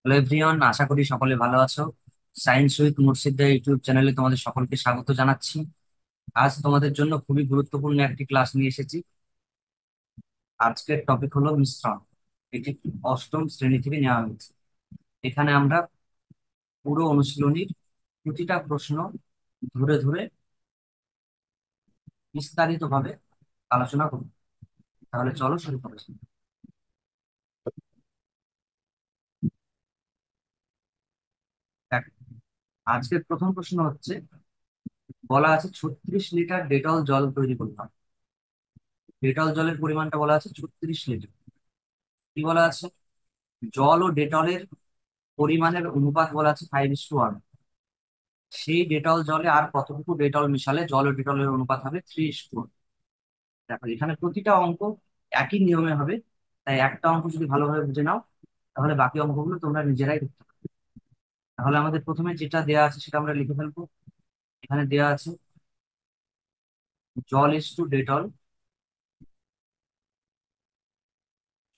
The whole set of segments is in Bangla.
হ্যালো এভরিওয়ান, আশা করি সকলে ভালো আছো। সায়েন্স উইথ মুর্শিদা ইউটিউব চ্যানেলে তোমাদের সকলকে স্বাগত জানাচ্ছি। আজ তোমাদের জন্য খুবই গুরুত্বপূর্ণ একটি ক্লাস নিয়ে এসেছি। আজকের টপিক হলো মিশ্রণ। এটি অষ্টম শ্রেণী থেকে নেওয়া হয়েছে। এখানে আমরা পুরো অনুশীলনীর প্রতিটা প্রশ্ন ধরে ধরে বিস্তারিত ভাবে আলোচনা করব। তাহলে চলো শুরু করা যাক। দেখ, আজকের প্রথম প্রশ্ন হচ্ছে, বলা আছে 36 লিটার ডেটল জল তৈরি করতে হবে। ডেটল জলের পরিমাণটা বলা আছে 36 লিটার। কি বলা আছে? জল ও ডেটলের পরিমাণের অনুপাত বলা আছে 5:1। সেই ডেটল জলে আর কতটুকু ডেটল মিশালে জল ও ডেটলের অনুপাত হবে 3:1। দেখো, এখানে প্রতিটা অঙ্ক একই নিয়মে হবে। তাই একটা অঙ্ক যদি ভালোভাবে বুঝে নাও, তাহলে বাকি অঙ্কগুলো তোমরা নিজেরাই করতে পারবে। তাহলে আমাদের প্রথমে যেটা দেয়া আছে সেটা আমরা লিখে ফেলবো। এখানে দেয়া আছে জল ইস টু ডেটল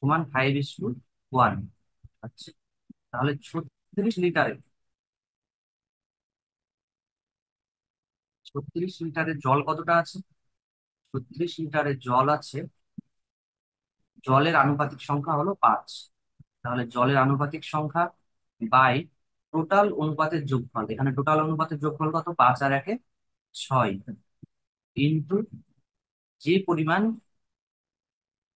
সমান 5:1। আচ্ছা, তাহলে 36 লিটারে 36 লিটারের জল কতটা আছে? 36 লিটারের জল আছে, জলের আনুপাতিক সংখ্যা হলো 5। তাহলে জলের আনুপাতিক সংখ্যা বাই টোটাল অনুপাতের যোগফল। এখানে টোটাল অনুপাতের যোগফল কত? 5 আর 1-এ 6। ইন্টু যে পরিমাণ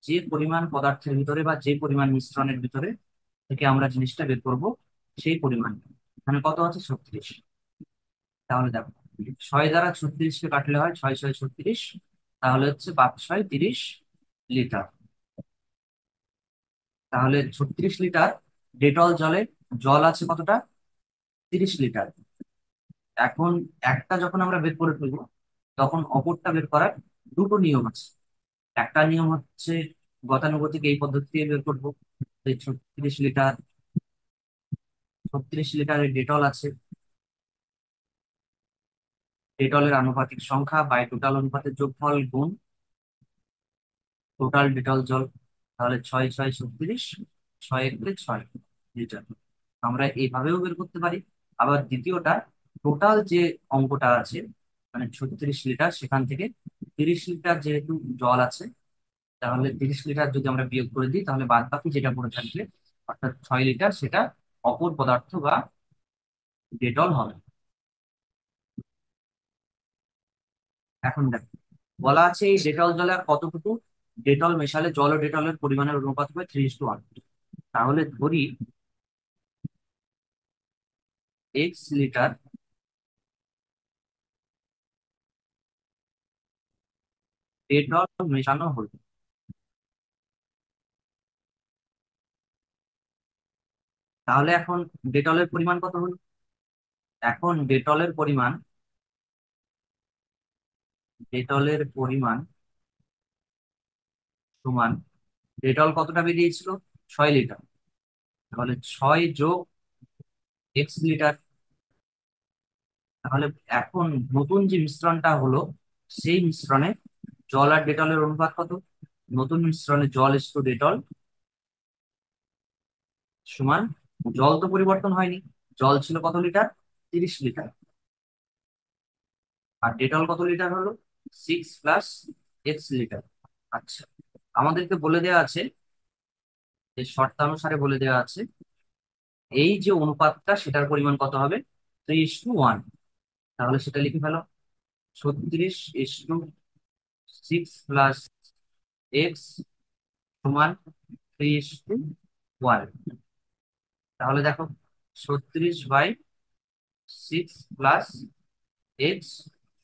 যে পরিমাণ পদার্থের ভিতরে বা যে পরিমাণ মিশ্রণের ভিতরে থেকে আমরা জিনিসটা বের করব, সেই পরিমাণ। এখানে কত আছে? 36। তাহলে দেখো, 6 দ্বারা 36-কে কাটলে হয় 6 6 36। তাহলে হচ্ছে 5 6 30 লিটার। তাহলে 36 লিটার ডেটল জলে জল আছে কতটা? 30 লিটার। এখন একটা যখন আমরা বের করে ফেলবো, তখন অপরটা বের করার দুটো নিয়ম আছে। একটা নিয়ম হচ্ছে গতানুগতিক এই পদ্ধতি দিয়ে বের করবো। 36 লিটার, 36 লিটারের ডেটল আছে, ডেটলের আনুপাতিক সংখ্যা বাই টোটাল অনুপাতের যোগফল গুণ টোটাল ডেটল জল। তাহলে 6 6 36, 6 × 6 লিটার। আমরা এইভাবেও বের করতে পারি। আবার দ্বিতীয়টা, টোটাল যে অঙ্কটা আছে, মানে 36 লিটার, সেখান থেকে 30 লিটার যেহেতু জল আছে, তাহলে 30 লিটার যদি আমরা বিয়োগ করে দিই, তাহলে বাদ বাকি যেটা পড়ে থাকবে, অর্থাৎ 6 লিটার, সেটা অপর পদার্থ বা ডেটল হবে। এখন দেখো, বলা আছে এই ডেটল জলে আর কতটুকু ডেটল মেশালে জল ও ডেটলের পরিমাণের অনুপাত হবে 3:1। তাহলে ধরি X লিটার ডেটল মেশানো হলো। তাহলে এখন ডেটলের পরিমাণ কত হলো? এখন ডেটলের পরিমাণ সমান, ডেটল কতটা বেরিয়েছিল? 6 লিটার। তাহলে 6 যোগ X লিটার। তাহলে এখন নতুন যে মিশ্রণটা হলো, সেই মিশ্রণে জল আর ডেটলের অনুপাত কত? নতুন মিশ্রণে জল ইস টু ডেটল সমান, জল তো পরিবর্তন হয়নি। জল ছিল কত লিটার? 30 লিটার। আর ডেটল কত লিটার হলো? 6 + X লিটার। আচ্ছা, আমাদেরকে বলে দেওয়া আছে, যে শর্তানুসারে বলে দেওয়া আছে, এই যে অনুপাতটা সেটার পরিমাণ কত হবে? 3:1। তাহলে সেটা লিখে ফেলো। 36 * 6 + X সমান 3:1। তাহলে দেখো, 36/6 + X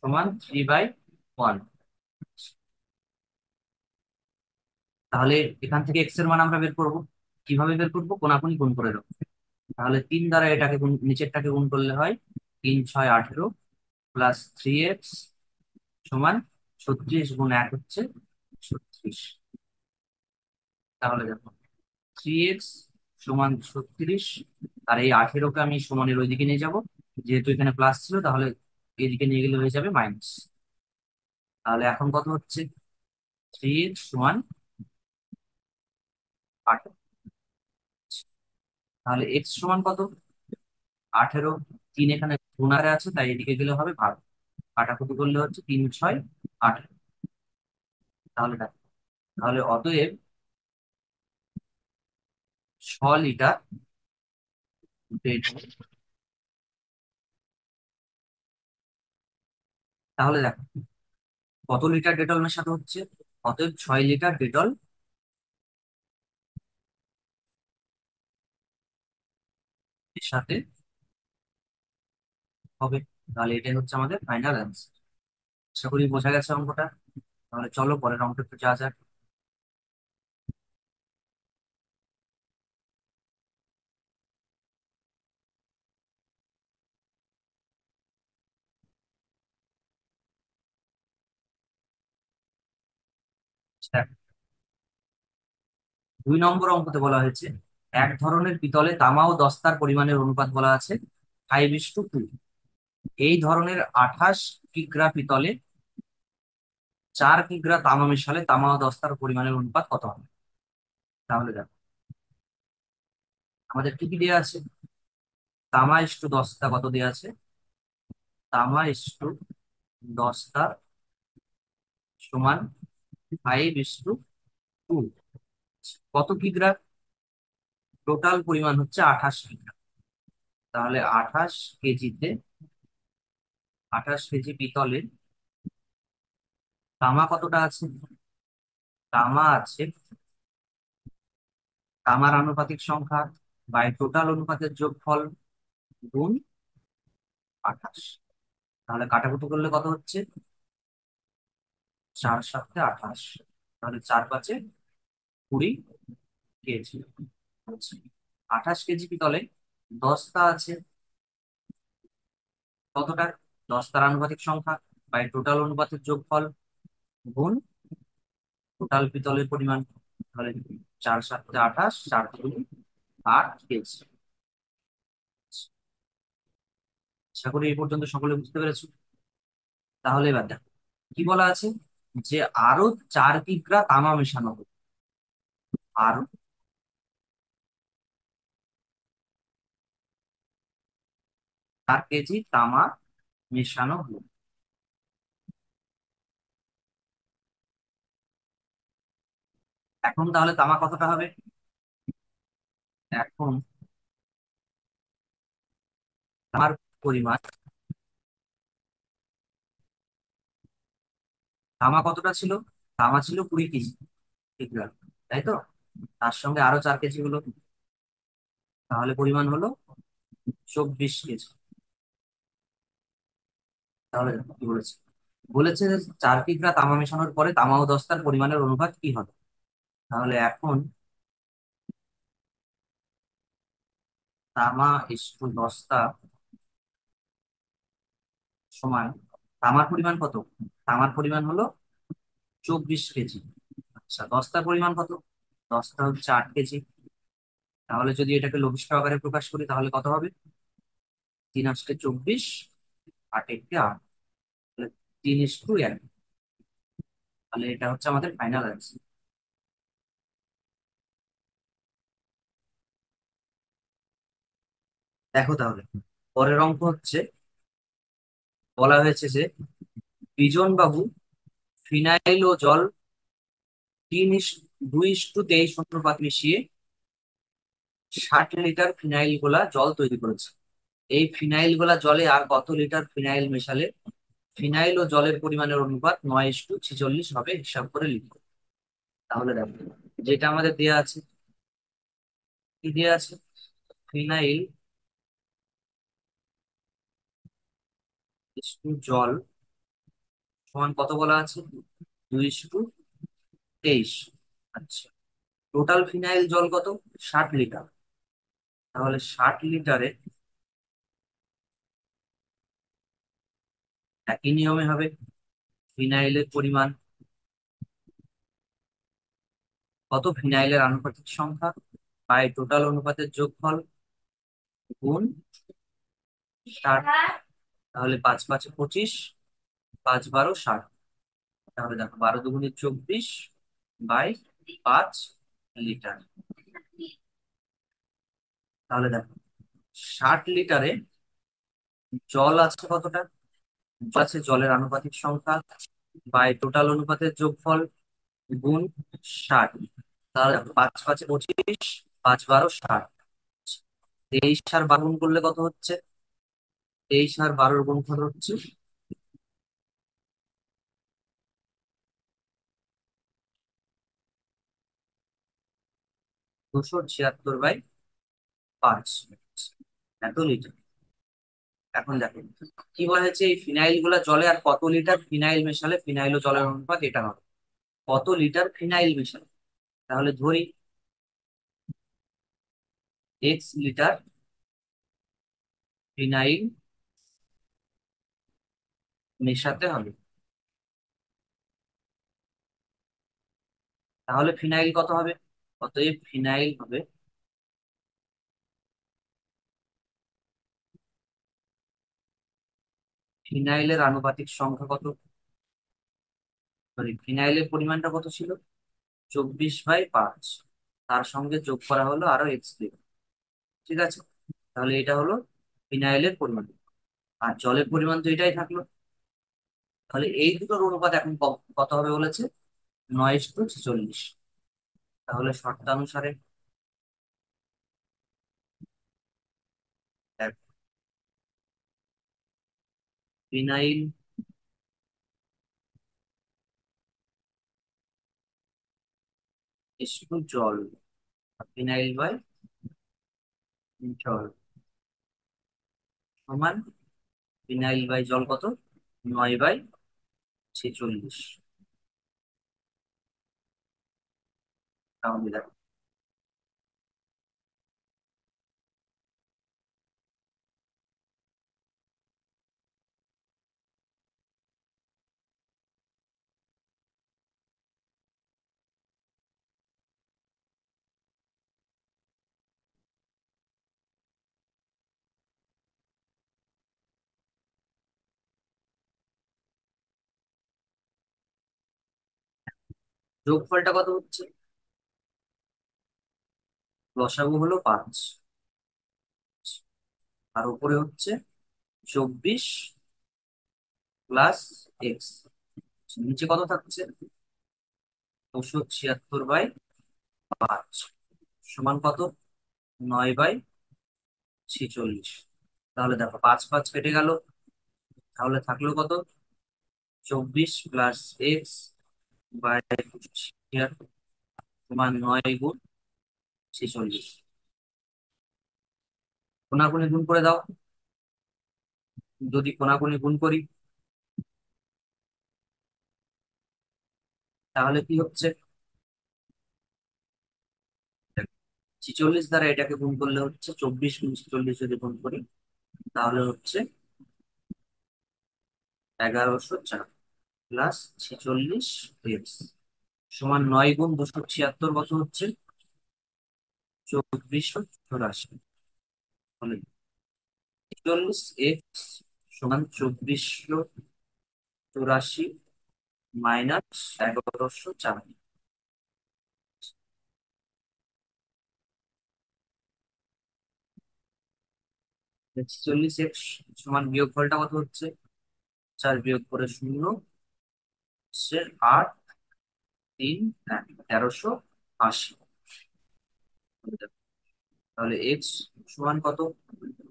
সমান 3/1। তাহলে এখান থেকে এক্স এর মান আমরা বের করব। কিভাবে বের করবো? কোনাকুনি গুণ করে দেবো। তাহলে 3 দ্বারা এটাকে গুণ, নিচেরটাকে গুণ করলে হয় 3 6 18 + 3x সমান 36 × 1 হচ্ছে 36। তাহলে দেখো, 3x সমান 36, আর এই 18কে আমি সমানের ওইদিকে নিয়ে যাব। যেহেতু এখানে প্লাস ছিল, তাহলে এদিকে নিয়ে গেলে হয়ে যাবে মাইনাস। তাহলে এখন কত হচ্ছে? 3x সমান 18। তাহলে এক্স সমান কত? 18। 3 এখানে গুণারে আছে, তাই এদিকে গেলে হবে ভাগ। কাটাকুটি করলে হচ্ছে 3 6 18। তাহলে দেখো, তাহলে অতএব 6 লিটার ডেটল। তাহলে দেখো কত লিটার ডেটল মেশাতে হচ্ছে। অতএব 6 লিটার ডেটল মেশাতে হবে। তাহলে এটাই হচ্ছে আমাদের ফাইনাল অ্যান্সার। আশা করি বোঝা গেছে অঙ্কটা। তাহলে চলো পরের অঙ্ক একটু যা যাক। দেখ, 2 নম্বর অঙ্কতে বলা হয়েছে এক ধরনের পিতলে তামা ও দস্তার পরিমাণের অনুপাত বলা আছে 5:2। এই ধরনের 28 কিগ্রা পিতলে 4 কিগ্রা তামা মেশালে তামা ও দস্তার পরিমাণের অনুপাত কত হবে? তাহলে দেখো, আমাদের কি কি দেওয়া আছে? তামা:10 কত দেওয়া আছে? তামা:10 সমান 5:2। কত কিগ্রা? টোটাল পরিমাণ হচ্ছে 28 কিগ্রা। তাহলে 28 কেজিতে, 28 কেজি পিতলে তামা কতটা আছে? তামা আছে, তামার আনুপাতিক সংখ্যা বাই টোটাল অনুপাতের যোগফল গুণ 28। তাহলে কাটাকুটি করলে কত হচ্ছে? 4 7 28। তাহলে 4 5 20 কেজি। আচ্ছা, 28 কেজি পিতলে দস্তা আছে কতটা? দস্তার আনুপাতিক সংখ্যা বাই টোটাল অনুপাতের যোগফল গুণ টোটাল পিতলের পরিমাণ। তাহলে 4 7 28, 4 2 8 কেজি। আশা করি এই পর্যন্ত সকলে বুঝতে পেরেছো। তাহলে এবার দেখো কি বলা আছে, যে আরো 4 কিগ্রা তামা মেশানো হবে। আরো 4 কেজি তামা মেশানো হলো। এখন তাহলে তামা কতটা হবে? এখন তামার পরিমাণ, তামা কতটা ছিল? তামা ছিল 20 কেজি কিগ্রা, তাই তো? তার সঙ্গে আরো 4 কেজি হলো, তাহলে পরিমাণ হলো 24 কেজি। তাহলে দেখো কি বলেছে, বলেছে যে 4 কিগ্রা তামা মেশানোর পরে তামা ও দস্তার পরিমাণের অনুপাত কি হবে। তাহলে এখন তামা:10 সমান, তামার পরিমাণ কত? তামার পরিমাণ হলো 24 কেজি। আচ্ছা, দস্তার পরিমাণ কত? দস্তা হচ্ছে 8 কেজি। তাহলে যদি এটাকে লঘিষ্ঠ আকারে প্রকাশ করি তাহলে কত হবে? 3 8 24, 8 1 8। তাহলে 3:1। তাহলে এটা হচ্ছে আমাদের ফাইনাল অ্যান্সার। দেখো তাহলে পরের অঙ্ক হচ্ছে, বলা হয়েছে যে বিজন বাবু ফিনাইল ও জল 2:23 অনুপাত মিশিয়ে 60 লিটার ফিনাইল গোলা জল তৈরি করেছে। এই ফিনাইল গোলা জলে আর কত লিটার ফিনাইল মেশালে ফিনাইল ও জলের পরিমাণের অনুপাত 9:46 হবে, হিসাব করে লিখো। তাহলে দেখো, যেটা আমাদের দেয়া আছে, কি দেয়া আছে? ফিনাইল ইস্টু জল সমান কত বলা আছে? 2:23। আচ্ছা, টোটাল ফিনাইল জল কত? 60 লিটার। তাহলে 60 লিটারে একই নিয়মে হবে, ফিনাইলের পরিমাণ কত? ফিনাইলের আনুপাতিক সংখ্যা বাই টোটাল অনুপাতের যোগফল গুণ 60। তাহলে 5 5 25, 5 12 60। তাহলে দেখো 12 2 24 বাই 5 লিটার। তাহলে দেখো, 60 লিটারে জল আছে কতটা? আছে জলের আনুপাতিক সংখ্যা বাই টোটাল অনুপাতের যোগফল গুণ 60। তাহলে 5 5 25, 5 12 60। 23 আর 12 গুণ করলে কত হচ্ছে? 23 আর 12 গুণফল হচ্ছে 276/5, এত লিটার। এখন দেখো, কি বলা হয়েছে, এই ফিনাইল গুলা জলে আর কত লিটার ফিনাইল মেশালে ফিনাইল ও জলের অনুপাত এটা হবে। কত লিটার ফিনাইল মেশালে? তাহলে ধরি x লিটার ফিনাইল মেশাতে হবে। তাহলে ফিনাইল কত হবে? অতএব ফিনাইল হবে, ফিনাইলের আনুপাতিক সংখ্যা কত? সরি, ফিনাইলের পরিমাণটা কত ছিল? 24/5। তার সঙ্গে যোগ করা হলো আরো x লিটার। ঠিক আছে, তাহলে এটা হলো ফিনাইলের পরিমাণ। আর জলের পরিমাণ তো এটাই থাকলো। তাহলে এই দুটোর অনুপাত এখন কত হবে বলেছে? 9:46। তাহলে শর্তানুসারে ফিনাইল ইস্টু জল, ফিনাইল বাই জল সমান, ফিনাইল বাই জল কত? 9/46। তাহলে দেখো, যোগফলটা কত হচ্ছে? লসাগু হলো 5, আর উপরে হচ্ছে 24 প্লাস x। নিচে কত থাকছে? 276/5 সমান কত? 9/46। তাহলে দেখো, 5 5 কেটে গেল। তাহলে থাকলো কত? 24 প্লাস x/76 সমান 9 গুণ 46। কোনাকুনি গুণ করে দাও। যদি কোনাকুনি গুণ করি, তাহলে কি হচ্ছে? 46 দ্বারা এটাকে গুণ করলে হচ্ছে 24 গুণ 46 যদি গুণ করি, তাহলে হচ্ছে 1104 প্লাস 46 সমান 9 গুণ 276 কত হচ্ছে? 2484। মানে 46x সমান 2484 মাইনাস 1104। 46x সমান বিয়োগফলটা কত হচ্ছে? 4 বিয়োগ করে 0 হচ্ছে 8 3 1 1380। তাহলে এক্স সমান কত?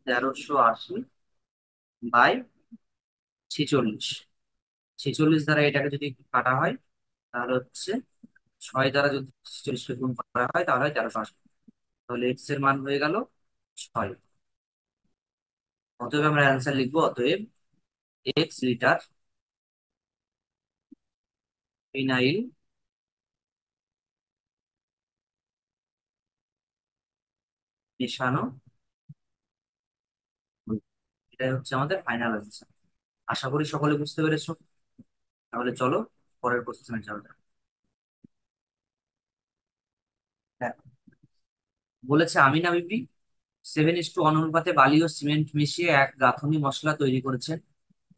1380/46। 46 দ্বারা এটাকে যদি কাটা হয়, তাহলে হচ্ছে 6 দ্বারা যদি 46 কে গুণ করা হয়, তাহলে হয় 1380। তাহলে এক্স এর মান হয়ে গেল 6। অতএব আমরা অ্যান্সার লিখবো, অতএব x লিটার ফিনাইল মেশানো হলো। এটাই হচ্ছে আমাদের ফাইনাল অ্যান্সার। আশা করি সকলে বুঝতে পেরেছো। তাহলে চলো পরের কোশ্চেনে যাওয়া যাক। হ্যাঁ, বলেছে আমিনা বিবি 7:1 অনুপাতে বালি ও সিমেন্ট মিশিয়ে এক গাঁথুনি মশলা তৈরি করেছেন,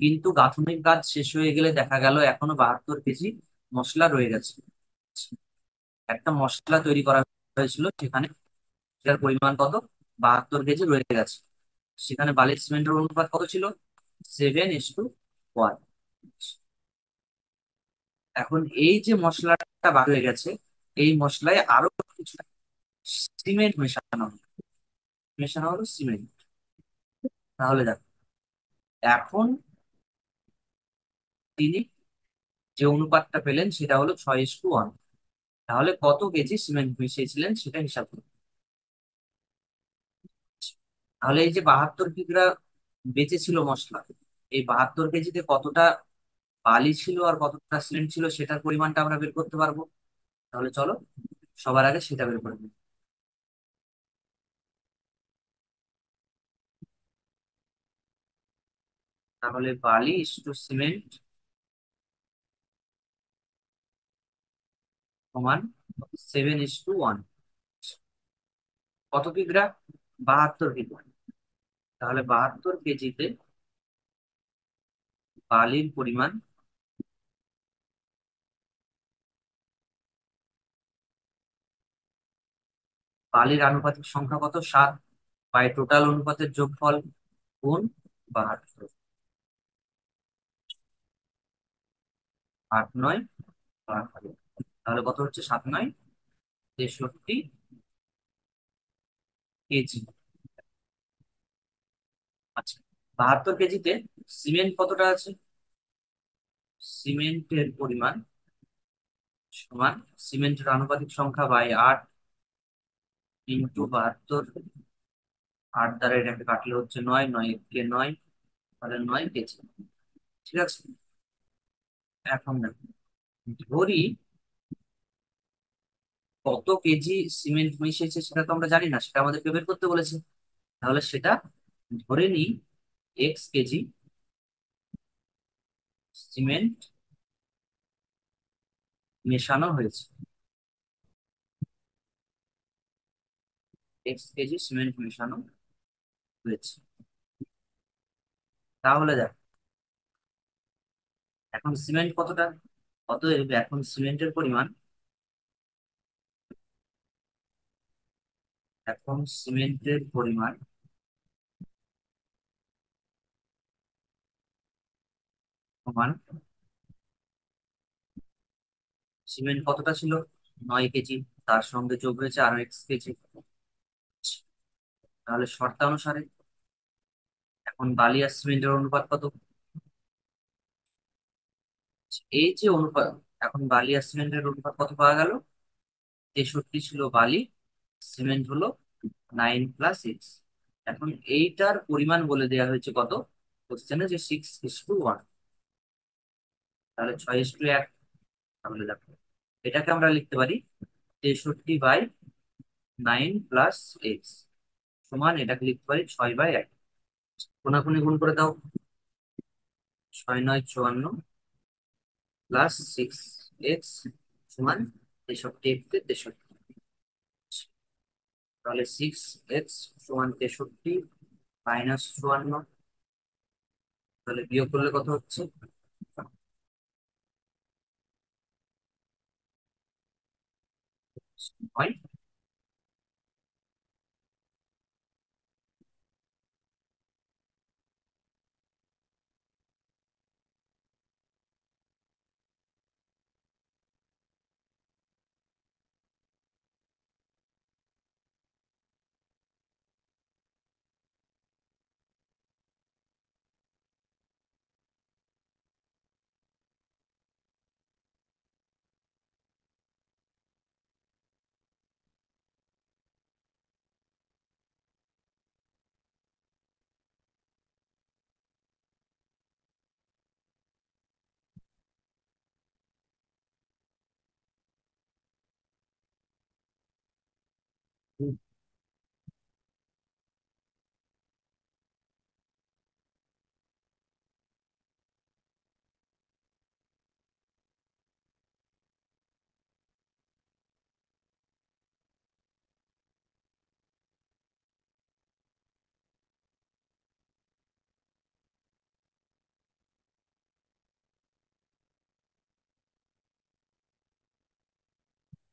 কিন্তু গাঁথুনির কাজ শেষ হয়ে গেলে দেখা গেল এখনো 72 কেজি মশলা রয়ে গেছে। একটা মশলা তৈরি করা হয়েছিল, সেখানে সেটার পরিমাণ কত? 72 কেজি রয়ে গেছে। সেখানে বালি সিমেন্টের অনুপাত কত ছিল? 7:1। এখন এই যে মশলাটা বার হয়ে গেছে, এই মশলায় আরো কিছু সিমেন্ট মেশানো হলো সিমেন্ট। তাহলে দেখো, এখন তিনি যে অনুপাতটা পেলেন সেটা হলো 6:1। তাহলে কত কেজি সিমেন্ট মিশিয়েছিলেন সেটা হিসাব করুন। তাহলে এই যে 72 কিগ্রা বেঁচে ছিল মশলা, এই 72 কেজিতে কতটা বালি ছিল আর কতটা সিমেন্ট ছিল সেটার পরিমাণটা আমরা বের করতে পারবো। তাহলে চলো সবার আগে সেটা বের করে নিই। তাহলে বালি ইস টু সিমেন্ট সমান 7:1। কত কিগ্রা? 72 কিগ্রা। তাহলে 72 কেজিতে বালির পরিমাণ, বালির আনুপাতিক সংখ্যা কত? 7, বাই টোটাল অনুপাতের যোগফল গুণ 72। 8, 9, 72। তাহলে কত হচ্ছে? 7, 9, 63 কেজি। আচ্ছা, 72 কেজিতে সিমেন্ট কতটা আছে? সিমেন্টের পরিমাণ সমান সিমেন্টের আনুপাতিক সংখ্যা বাই 8 × 72। 8 দ্বারা এটাকে কাটলে হচ্ছে 9, 9 × 9, তাহলে 9 কেজি। ঠিক আছে। এখন দেখো, ধরি কত কেজি সিমেন্ট মিশিয়েছে সেটা তো আমরা জানি না, সেটা আমাদেরকে বের করতে বলেছে। তাহলে সেটা ধরে নিই X কেজি সিমেন্ট মেশানো হয়েছে। X কেজি সিমেন্ট মেশানো হয়েছে। তাহলে দেখ, এখন সিমেন্ট কতটা? অতএব এখন সিমেন্টের পরিমাণ, এখন সিমেন্টের পরিমাণ সমান, সিমেন্ট কতটা ছিল? 9 কেজি। তার সঙ্গে যোগ হয়েছে আরো X কেজি। তাহলে শর্তানুসারে এখন বালি আর সিমেন্টের অনুপাত কত? এই যে অনুপাত, এখন বালি আর সিমেন্টের অনুপাত কত পাওয়া গেল? 63 ছিল বালি, সিমেন্ট হলো 9 + 6। এখন এইটার পরিমাণ বলে দেওয়া হয়েছে কত কোশ্চেনে, যে 6:1। তাহলে 6:1। তাহলে দেখো, এটাকে আমরা লিখতে পারি 63/9 + x সমান, এটাকে লিখতে পারি 6/1। কোনাকুনি গুণ করে দাও। 6, 9, 54 + 6x সমান 63, 63। তাহলে 6x সমান 63 - 54। তাহলে বিয়োগ করলে কত হচ্ছে? 9।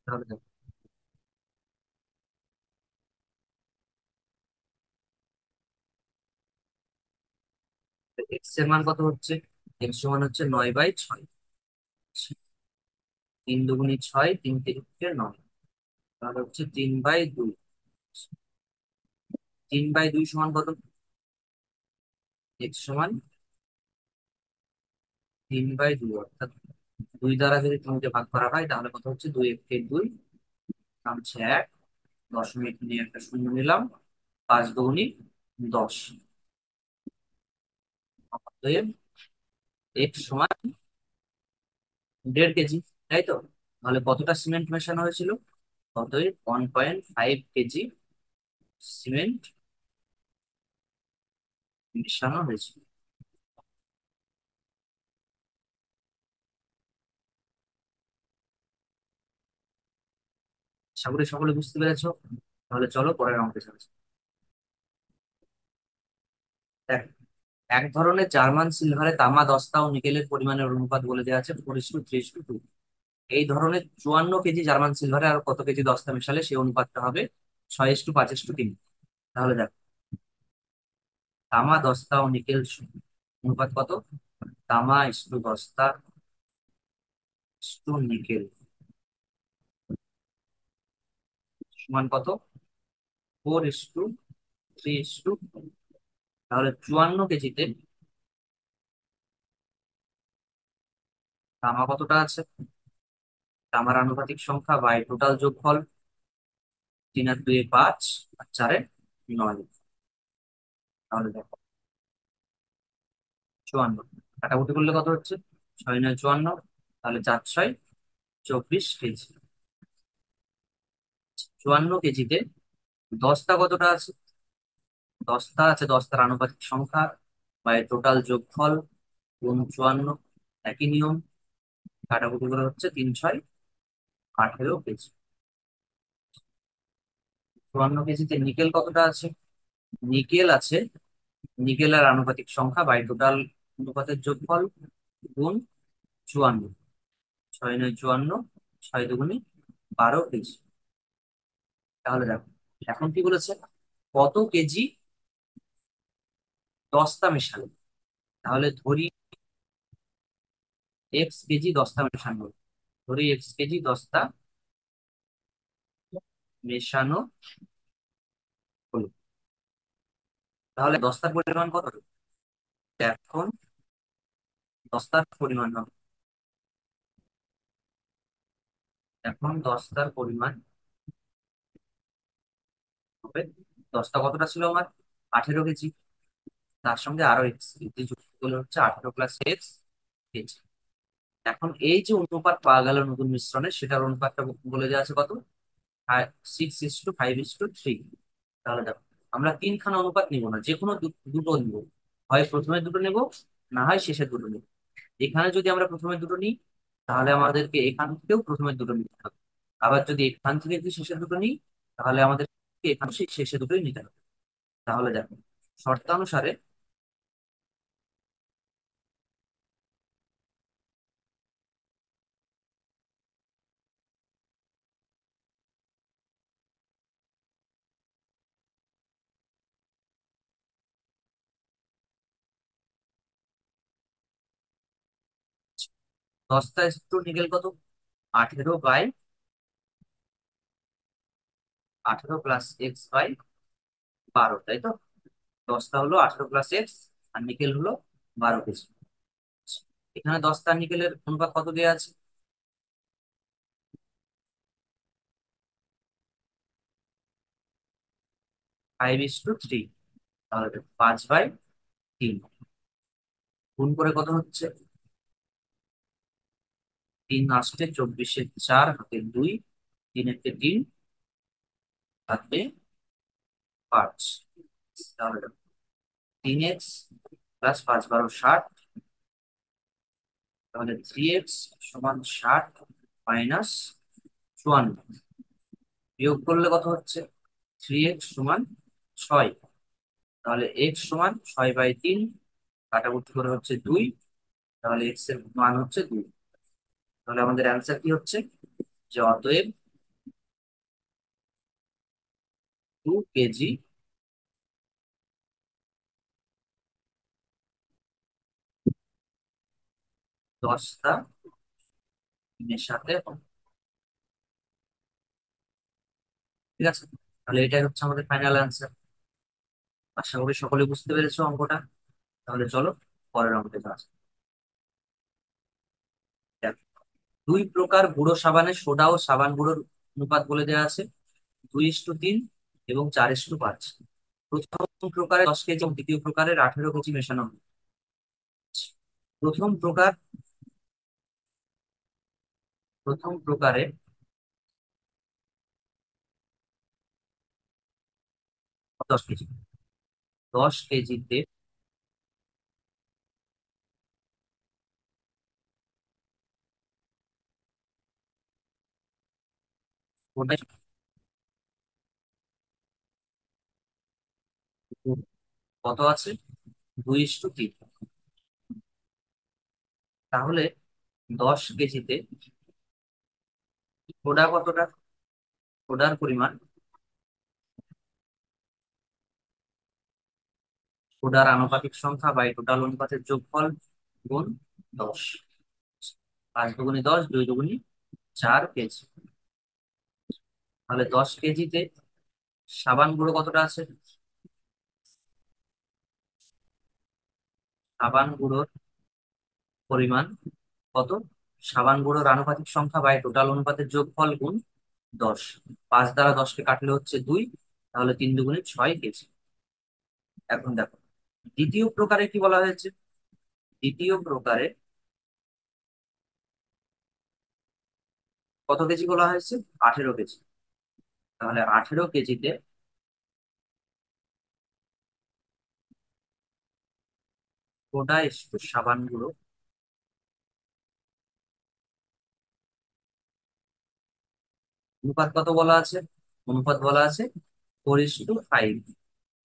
তাহলে দেখো, এক্স এর মান কত হচ্ছে? এক্স সমান হচ্ছে 9/6। 3 × 2 = 6, 3 × 3 = 9, তাহলে হচ্ছে 3/2। 3/2 সমান কত? এক্স সমান 3/2, অর্থাৎ 2 দ্বারা যদি 3কে ভাগ করা হয় তাহলে কত হচ্ছে? 2 × 1 = 2, হচ্ছে 1, দশমিক নিয়ে একটা শূন্য নিলাম, 5×2 = 10। অতএব এক্স সমান 1.5 কেজি, তাই তো? তাহলে কতটা সিমেন্ট মেশানো হয়েছিল? অতএব 1.5 কেজি সিমেন্ট মেশানো হয়েছিল। আশা করি সকলে বুঝতে পেরেছো। তাহলে চলো পরের অঙ্কে চলে যাই। দেখ, এক ধরনের জার্মান সিলভারে তামা দস্তা ও নিকেলের পরিমাণের অনুপাত বলে দেওয়া আছে 4:3:2। এই ধরনের 54 কেজি জার্মান সিলভারে আর কত কেজি দস্তা মেশালে সেই অনুপাতটা হবে 6:5:3। তাহলে দেখ, তামা দস্তা ও নিকেল অনুপাত কত? তামা/দস্তা/নিকেল সমান কত? 4:3:2। তাহলে 54 কেজিতে তামা কতটা আছে? তামার আনুপাতিক সংখ্যা বাই টোটাল যোগফল, 3 আর 2 = 5, আর 4 এ 9। তাহলে দেখো 54 কাটাকুটি করলে কত হচ্ছে? 6×9 = 54, তাহলে 4×6 = 24 কেজি। 54 কেজিতে দস্তা কতটা আছে? দস্তা আছে, দস্তার আনুপাতিক সংখ্যা বাই টোটাল যোগফল গুণ 54, একই নিয়ম। কাটাকুটি করে হচ্ছে 3×6 = 18 কেজি। 54 কেজিতে নিকেল কতটা আছে? নিকেল আছে, নিকেলের আনুপাতিক সংখ্যা বাই টোটাল অনুপাতের যোগফল গুণ 54। 6×9 = 54, 6×2 = 12 কেজি। তাহলে দেখো, এখন কি বলেছে? কত কেজি দস্তা মেশালো? তাহলে ধরি x কেজি দস্তা মেশানো হলো। ধরি x কেজি দস্তা মেশানো হলো, তাহলে দস্তার পরিমাণ কত হবে? এখন দস্তার পরিমাণ হবে, এখন দস্তার পরিমাণ হবে, দস্তা কতটা ছিল আমার? 18 কেজি। তার সঙ্গে আরো এক্স কেজি যুক্ত করলে হচ্ছে 18 + x কেজি। এখন এই যে অনুপাত পাওয়া গেল নতুন মিশ্রণে, সেটার অনুপাতটা বলে দেওয়া আছে কত? 6:5:3। তাহলে দেখো, আমরা তিনখানা অনুপাত নিব না, যে কোনো দুটো নিব। হয় প্রথমে দুটো নেব, না হয় শেষের দুটো নেব। এখানে যদি আমরা প্রথমে দুটো নিই, তাহলে আমাদেরকে এখান থেকেও প্রথমে দুটো নিতে হবে। আবার যদি এখান থেকে যদি শেষের দুটো নিই, তাহলে আমাদেরকে এখান থেকে শেষে দুটোই নিতে হবে। তাহলে দেখো, শর্তানুসারে দশটা একটু নিকেল কত? 18/18 + x/12, তাই তো? দশটা হলো 18 + x, আর নিকেল হলো 12 কেজি। এখানে দশটা আর নিকেলের অনুপাত কত দেওয়া আছে? 5:3। তাহলে 5/3 গুণ করে কত হচ্ছে? 3 × 8 = 24, 4 হাতে 2, 3 × 3 = 5। তাহলে 3x + 5 = 60। তাহলে 3x = 60 মাইনাস 54, বিয়োগ করলে কত হচ্ছে? 3x = 6। তাহলে x = 6/3, কাটাকুটি করে হচ্ছে 2, তাহলে x এর মান হচ্ছে 2। তাহলে আমাদের অ্যান্সার কি হচ্ছে? যে অতএব 2 কেজি 10টা মেশাতে হবে। ঠিক আছে, তাহলে এটাই হচ্ছে আমাদের ফাইনাল অ্যান্সার। আশা করি সকলে বুঝতে পেরেছো অঙ্কটা। তাহলে চলো পরের অঙ্কে যাওয়া যাক। দেখো, দুই প্রকার গুঁড়ো সাবানে সোডা ও সাবান গুঁড়োর অনুপাত বলে দেওয়া আছে 2:3 এবং 4:5। প্রথম প্রকারে 10 কেজি এবং দ্বিতীয় প্রকারের 18 কেজি মেশানো হবে। প্রথম প্রকার প্রথম প্রকারে 10 কেজি, 10 কেজিতে ওটা কত আছে? 2:3। তাহলে 10 কেজিতে সোডা কতটা? সোডার পরিমাণ, সোডার আনুপাতিক সংখ্যা বাই টোটাল অনুপাতের যোগফল গুণ 10। 5 দুগুণে 10, 2 দুগুণে 4 কেজি। তাহলে 10 কেজিতে সাবান গুঁড়ো কতটা আছে? সাবান গুঁড়োর পরিমাণ কত? সাবান গুঁড়োর আনুপাতিক সংখ্যা বাই টোটাল অনুপাতের যোগফল গুণ 10। 5 দ্বারা 10কে কাটলে হচ্ছে 2, তাহলে 3 দুগুণে 6 কেজি। এখন দেখো, দ্বিতীয় প্রকারে কি বলা হয়েছে? দ্বিতীয় প্রকারে কত কেজি বলা হয়েছে? 18 কেজি। তাহলে 18 কেজিতে সোডা একটু সাবান গুঁড়ো অনুপাত কত বলা আছে? অনুপাত বলা আছে 4:5।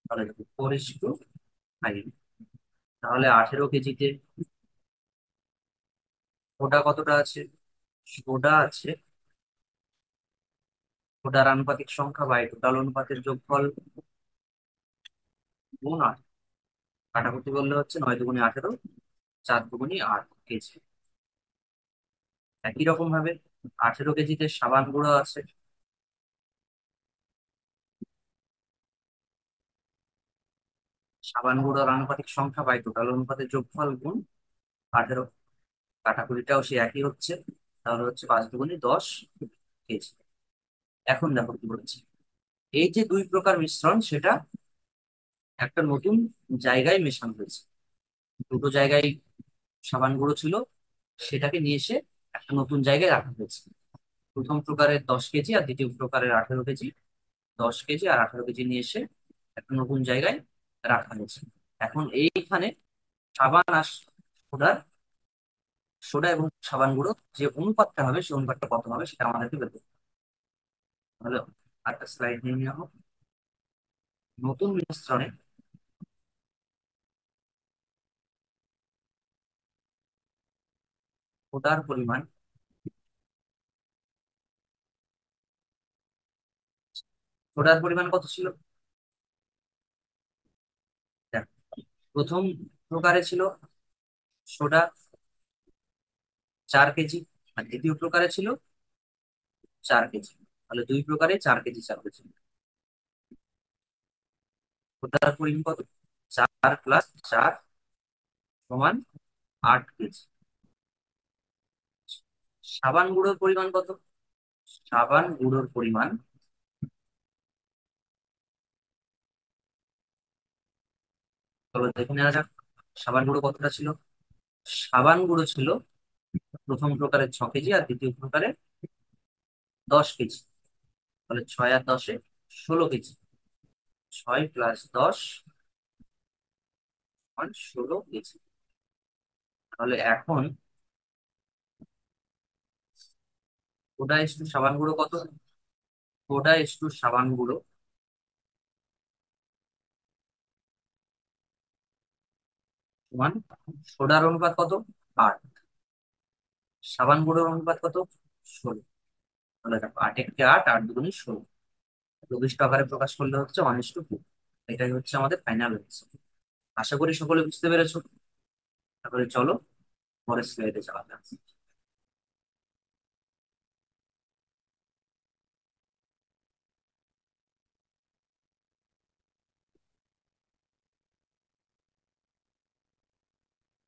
তাহলে 4:5। তাহলে 18 কেজিতে সোডা কতটা আছে? সোডা আছে, সোডার আনুপাতিক সংখ্যা বাই টোটাল অনুপাতের যোগফল গুণ 8। কাটাকুটি করলে হচ্ছে 9 দুগুণে 18, 4 দুগুণে 8 কেজি। একই রকম ভাবে 18 কেজিতে সাবান গুঁড়ো আছে, সাবান গুঁড়োর আনুপাতিক সংখ্যা বাই টোটাল অনুপাতের যোগফল গুণ 18। কাটাকুটিটাও সে একই হচ্ছে, তাহলে হচ্ছে 5 দুগুণে 10 কেজি। এখন দেখো কি বলছি, এই যে দুই প্রকার মিশ্রণ সেটা একটা নতুন জায়গায় মেশানো হয়েছে। দুটো জায়গায় সাবান গুঁড়ো ছিল, সেটাকে নিয়ে এসে একটা নতুন জায়গায় রাখা হয়েছে। প্রথম প্রকারের 10 কেজি আর দ্বিতীয় প্রকারের 18 কেজি, 10 কেজি আর 18 কেজি নিয়ে এসে একটা নতুন জায়গায় রাখা হয়েছে। এখন এইখানে সাবান আর সোডার, সোডা এবং সাবান গুঁড়ো যে অনুপাতটা হবে সেই অনুপাতটা কত হবে সেটা আমাদেরকে বের করতে হবে। তাহলে আরেকটা স্লাইড নিয়ে নেওয়া হোক। নতুন মিশ্রণে সোডার পরিমাণ, সোডার পরিমাণ কত ছিল? দেখ, প্রথম প্রকারে ছিল সোডা 4 কেজি, আর দ্বিতীয় প্রকারে ছিল 4 কেজি। তাহলে দুই প্রকারে 4 কেজি 4 কেজি। সোডার পরিমাণ কত? 4+4=8 কেজি। সাবান গুঁড়োর পরিমাণ কত? সাবান গুঁড়োর পরিমাণ, চলো দেখে নেওয়া যাক সাবান গুঁড়ো কতটা ছিল। সাবান গুঁড়ো ছিল প্রথম প্রকারের 6 কেজি আর দ্বিতীয় প্রকারের 10 কেজি। তাহলে 6 আর 10-এ 16 কেজি। 6+10=16 কেজি। তাহলে এখন সোডা ইস্টু সাবান গুঁড়ো কত? সোডা ইস্টু সাবান গুঁড়ো সমান, সোডার অনুপাত কত? 8। সাবান গুঁড়োর অনুপাত কত? 16। তাহলে দেখো 8 × 8, 8 দুগুণে 16। 24 আকারে প্রকাশ করলে হচ্ছে 1:2। এটাই হচ্ছে আমাদের ফাইনাল অ্যান্সার। আশা করি সকলে বুঝতে পেরেছো। তাহলে চলো পরের স্লাইডে যাওয়া যাক।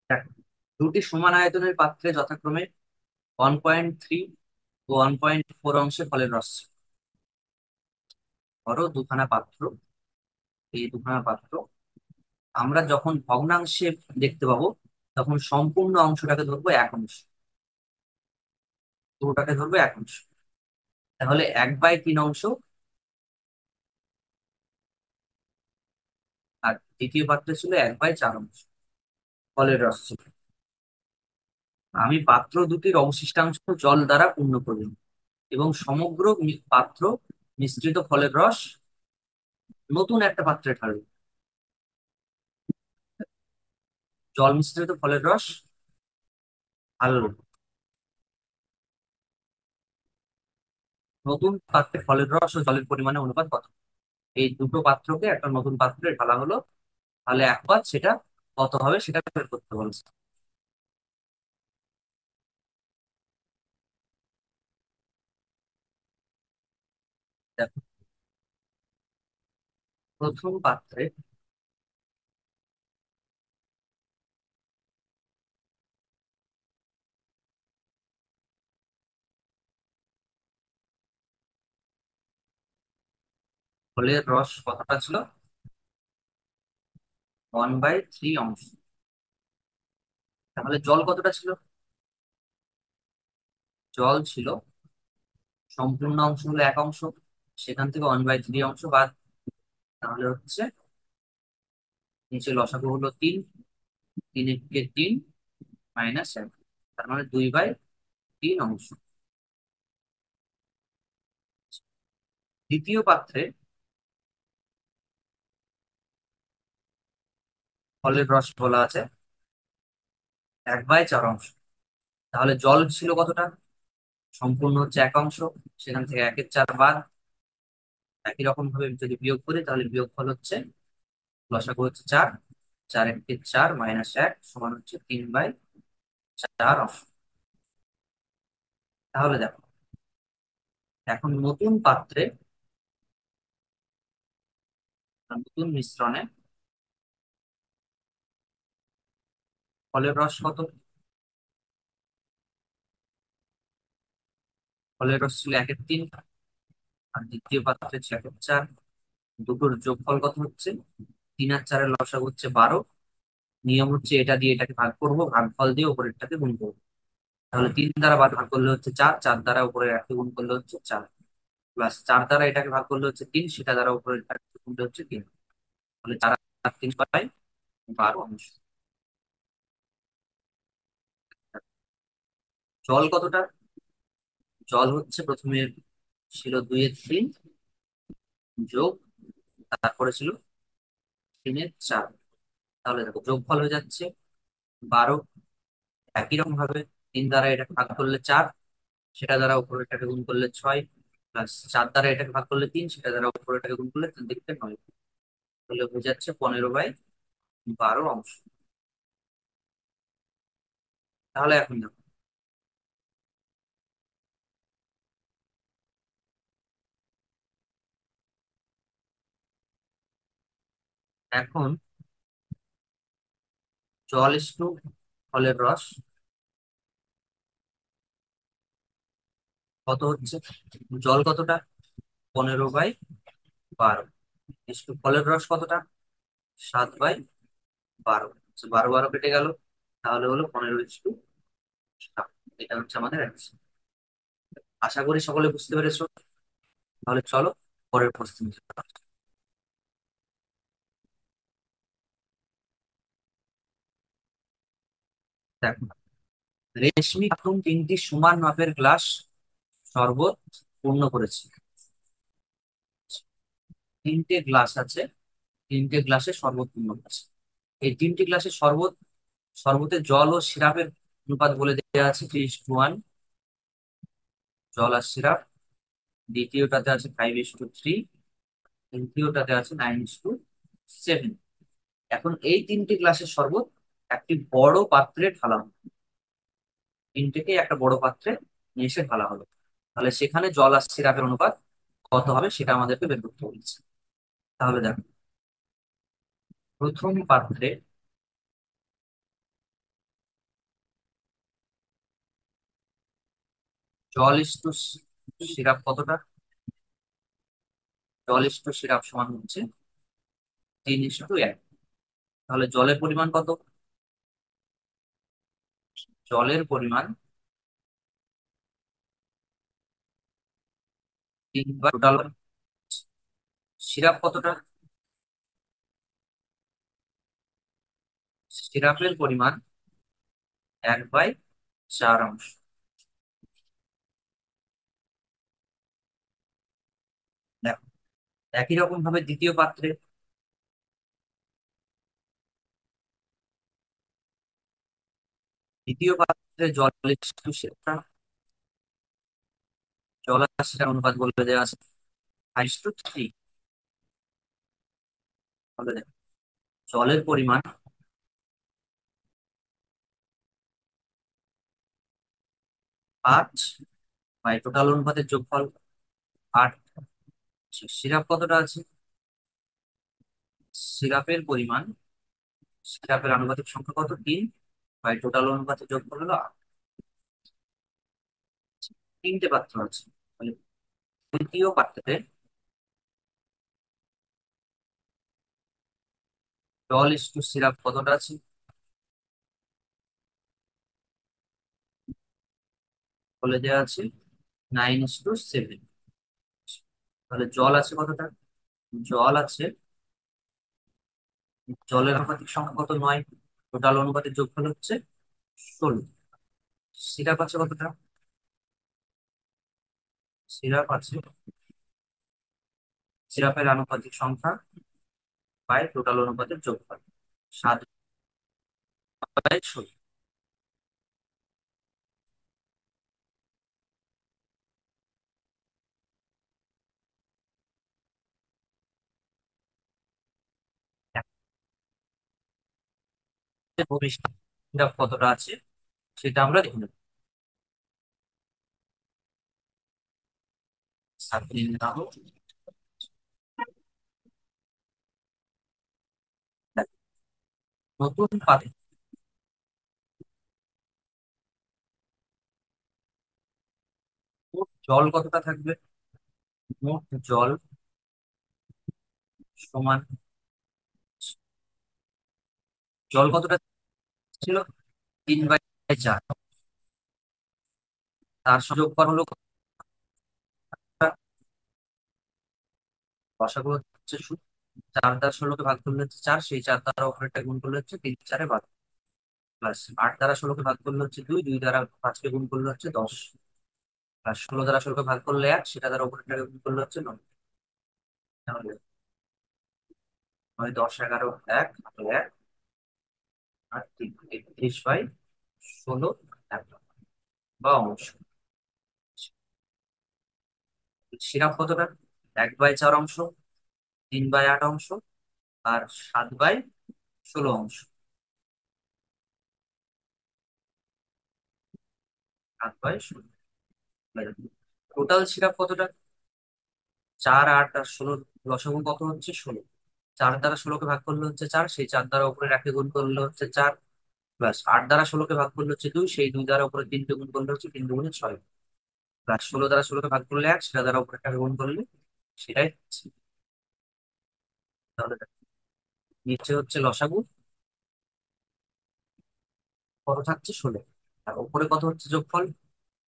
দেখো, দুটি সমান আয়তনের পাত্রে যথাক্রমে 1.3 ও 1.4 অংশে ফলের রস ছিল। ধরো দুখানা পাত্র, এই দুখানা পাত্র আমরা যখন ভগ্নাংশে দেখতে পাবো তখন সম্পূর্ণ অংশটাকে ধরবো এক অংশ, পুরোটাকে ধরবো এক অংশ। তাহলে 1/3 অংশ, আর দ্বিতীয় পাত্রে ছিল 1/4 অংশ ফলের রস ছিল। আমি পাত্র দুটির অবশিষ্টাংশ জল দ্বারা পূর্ণ করলাম এবং সমগ্র পাত্র মিশ্রিত ফলের রস নতুন একটা পাত্রে ঢাললাম। জল মিশ্রিত ফলের রস ঢাললাম নতুন পাত্রে, ফলের রস ও জলের পরিমাণের অনুপাত কত? এই দুটো পাত্রকে একটা নতুন পাত্রে ঢালা হলো, তাহলে এক পাত সেটা কত হবে সেটা বের করতে বলছে। দেখো, প্রথম পাত্রে ফলের রস কতটা ছিল? 1/3 অংশ। তাহলে জল কতটা ছিল? জল ছিল, সম্পূর্ণ অংশ হলো 1 অংশ, সেখান থেকে 1/3 অংশ বাদ, তাহলে হচ্ছে নিচে লসাগু হলো 3, 3 × 3 -1, তার মানে 2/3 অংশ। দ্বিতীয় পাত্রে ফলের রস বলা আছে 1/4 অংশ। তাহলে জল ছিল কতটা? সম্পূর্ণ হচ্ছে 1 অংশ, সেখান থেকে 1/4 বাদ। একই রকম ভাবে যদি বিয়োগ করি তাহলে বিয়োগফল হচ্ছে, লসাগু হচ্ছে 4, 4 × 4 -1 সমান হচ্ছে 3/4 অংশ। তাহলে দেখো, এখন নতুন পাত্রে নতুন মিশ্রণে ফলের রস কত? ফলের রস ছিল 1/3, আর দ্বিতীয় পাত্রে ছিল 1/4। দুটোর যোগফল কত হচ্ছে? 3 আর 4-এর লসাগু হচ্ছে 12। নিয়ম হচ্ছে এটা দিয়ে এটাকে ভাগ করবো, ভাগফল দিয়ে উপরেরটাকে গুণ করবো। তাহলে 3 দ্বারা ভাগ করলে হচ্ছে 4, 4 দ্বারা উপরে এককে গুণ করলে হচ্ছে 4, প্লাস 4 দ্বারা এটাকে ভাগ করলে হচ্ছে 3, সেটা দ্বারা উপরে এককে গুণলে হচ্ছে 3। তাহলে 4 আর 3 = 12 অংশ। জল কতটা? জল হচ্ছে প্রথমে ছিল 2/3 যোগ, তারপরে ছিল 3/4। তাহলে দেখো যোগফল হয়ে যাচ্ছে 12। একই রকম ভাবে 3 দ্বারা এটাকে ভাগ করলে 4, সেটা দ্বারা উপরেরটাকে গুণ করলে 6, প্লাস 4 দ্বারা এটাকে ভাগ করলে 3, সেটা দ্বারা উপরেরটাকে গুণ করলে 3 দিকে 9। তাহলে হয়ে যাচ্ছে 15/12 অংশ। তাহলে এখন দেখো, এখন জল ইস্টু ফলের রস কত হচ্ছে? জল কতটা? 15/12 ইস্টু ফলের রস কতটা? 7/12। 12 12 কেটে গেল, তাহলে হলো 15:7। এটা হচ্ছে আমাদের অ্যান্সার। আশা করি সকলে বুঝতে পেরেছো। তাহলে চলো পরের প্রশ্ন। দেখো, রেশমি খাতুন 3টি সমান মাপের গ্লাস শরবত পূর্ণ করেছে। 3টে গ্লাস আছে, 3টে গ্লাসে শরবত পূর্ণ করেছে। এই 3টি গ্লাসে শরবতে জল ও সিরাপের অনুপাত বলে দেওয়া আছে 3:1, জল আর সিরাপ। দ্বিতীয়টাতে আছে 5:3, তৃতীয়টাতে আছে 9:7। এখন এই 3টে গ্লাসের শরবত একটি বড় পাত্রে ঢালা হবে। তিনটেকে একটা বড় পাত্রে নিয়ে এসে ঢালা হলো। তাহলে সেখানে জল আর সিরাপের অনুপাত কত হবে সেটা আমাদেরকে বের করতে বলছে। তাহলে দেখো, প্রথম পাত্রে জল ইস্টু সিরাপ কতটা? জল ইস্টু সিরাপ সমান হচ্ছে 3:1। তাহলে জলের পরিমাণ কত? জলের পরিমাণ 3 বার টোটাল। সিরাপ কতটা? সিরাপের পরিমাণ 1/4 অংশ। দেখো, একই রকম ভাবে দ্বিতীয় পাত্রে, জল ইস্টু সিরাপ, জল আর সিরাপ অনুপাত বলে দেওয়া আছে 5:3। তাহলে দেখো, জলের পরিমাণ 5 বাই টোটাল অনুপাতের যোগফল 8। সিরাপ কতটা আছে? সিরাপের পরিমাণ, সিরাপের আনুপাতিক সংখ্যা কত? 3 বাই টোটাল অনুপাতের যোগফল হলো 8। তিনটে পাত্র আছে। তাহলে তৃতীয় পাত্রে জল ইস্টু সিরাপ কতটা আছে? বলে দেওয়া আছে 9:7। তাহলে জল আছে কতটা? জল আছে, জলের আনুপাতিক সংখ্যা কত? 9। টোটাল অনুপাতের যোগফল হচ্ছে 16। সিরাপ আছে কতটা? সিরাপ আছে, সিরাপের আনুপাতিক সংখ্যা বাই টোটাল অনুপাতের যোগফল 7/16। ভবিষ্যৎ সিরাপ কতটা আছে সেটা আমরা দেখে নেব। সাবধানে নাও। নতুন পাত্রে মোট জল কতটা থাকবে? মোট জল সমান, জল কতটা ছিল? 3/4। তার যোগ করা হলো কতটা? রসাগু হচ্ছে 4 দ্বারা 16কে ভাগ করলে হচ্ছে 4, সেই 4 দ্বারা অপরেটটা গুণ করলে হচ্ছে 3 4 এ 12, প্লাস 8 দ্বারা 16কে ভাগ করলে হচ্ছে 2, 2 দ্বারা 5কে গুণ করলে হচ্ছে 10, প্লাস 16 দ্বারা 16কে ভাগ করলে 1, সেটা দ্বারা অপরেটটাকে গুণ করলে হচ্ছে 9। তাহলে 9 10 11 1 1 আর 3 31/16 এক বা অংশ। সিরাপ কতটা? 1/4 অংশ, 3/8 অংশ, আর 7/16 অংশ। 7/16। টোটাল সিরাপ কতটা? 4 8 আর 16 লসাগু কত হচ্ছে? 16। 4 দ্বারা 16কে ভাগ করলে হচ্ছে 4, সেই 4 দ্বারা উপরে রাখে গুণ করলে হচ্ছে 4, প্লাস 8 দ্বারা 16কে ভাগ করলে হচ্ছে 2, সেই 2 দ্বারা উপরে 3কে গুণ করলে হচ্ছে 3 2 গুণে 6, প্লাস 16 দ্বারা 16কে ভাগ করলে 1, সেটা দ্বারা উপরে গুণ করলে সেটাই হচ্ছে। তাহলে দেখো, নিচে হচ্ছে লসাগু কত থাকছে? 16। আর উপরে কত হচ্ছে যোগফল?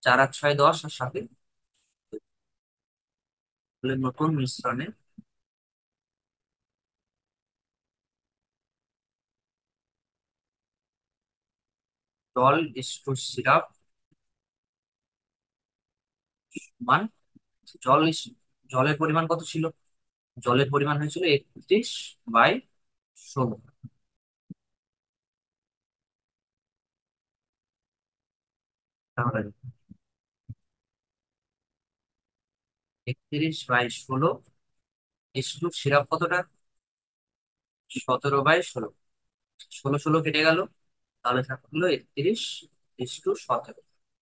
4 আর 6 10, আর 7 নতুন মিশ্রণে জল ইস্টু সিরাপ মান, জল জলের পরিমাণ কত ছিল? জলের পরিমাণ হয়েছিল 31/16। তাহলে 31/16 ইস্টু সিরাপ কতটা? 17/16। 16 16 কেটে গেল, তাহলে থাকলো 31/17।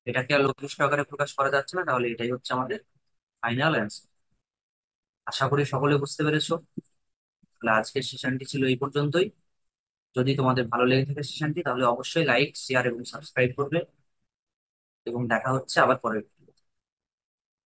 এটাকে আর লঘিষ্ঠ আকারে প্রকাশ করা যাচ্ছে না, তাহলে এটাই হচ্ছে আমাদের ফাইনাল অ্যান্সার। আশা করি সকলে বুঝতে পেরেছো। তাহলে আজকের সেশনটি ছিল এই পর্যন্তই। যদি তোমাদের ভালো লেগে থাকে সেশনটি, তাহলে অবশ্যই লাইক, শেয়ার এবং সাবস্ক্রাইব করবে, এবং দেখা হচ্ছে আবার পরে।